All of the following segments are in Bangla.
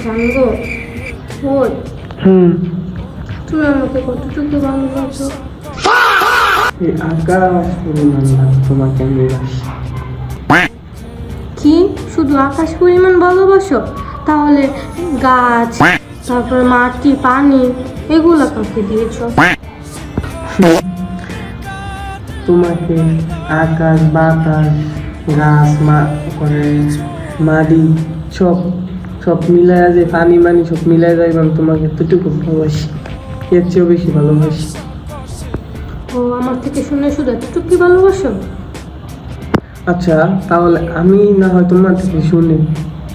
জানবো ওই হুম। তুমি আমাকে কতটুকু ভালোবাসো? এই আকাশ পরিমাণ তোমাকে আমি ভালোবাসি। কি শুধু আকাশ পরিমাণ ভালোবাসো? তাহলে গাছ, তারপর মাটি, পানি এগুলো কাকে দিয়েছো? তোমাকে আকাশ, বাতাস, গাছ, করে মাটি, সব সব মিলায় যে পানি মানি সব মিলায় যায় এবং তোমাকে এতটুকু ভালোবাসি, এর চেয়েও বেশি ভালোবাসি। ও আমার থেকে শুনে শুধু এতটুকু ভালোবাসো? আচ্ছা, তাহলে আমি না হয় তোমার থেকে শুনি,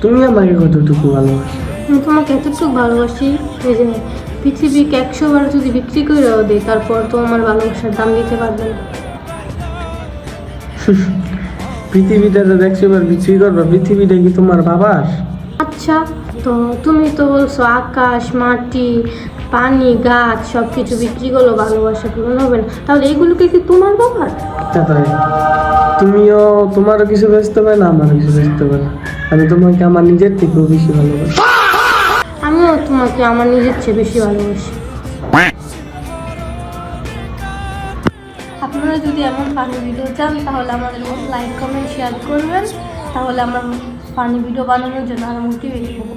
তুমি আমাকে কতটুকু ভালোবাসি? আমি তোমাকে এতটুকু ভালোবাসি এই যে পৃথিবীকে 100 বার যদি বিক্রি করেও দিই তারপর তো আমার ভালোবাসার দাম দিতে পারবে না। পৃথিবীটা তো দেখছো এবার বিক্রি করবা, পৃথিবীটা কি তোমার বাবার? আচ্ছা, তো তুমি তো বলছো আকাশ, মাটি, পানি, গাছ সব কিছু বিক্রি করলো ভালোবাসা পূরণ হবে না, তাহলে এগুলোকে কি তোমার বাবার? তাই তুমিও, তোমারও কিছু বেচতে পারে না, আমারও কিছু বেচতে পারে না। আমি তোমাকে আমার নিজের থেকেও বেশি ভালোবাসি। আমিও তোমাকে আমার নিজের চেয়ে বেশি ভালোবাসি। আপনারা যদি এমন ফানি ভিডিও চান তাহলে আমাদের লাইক, কমেন্ট, শেয়ার করবেন, তাহলে আমরা ফানি ভিডিও বানানোর জন্য আরো মোটিভেট হবো।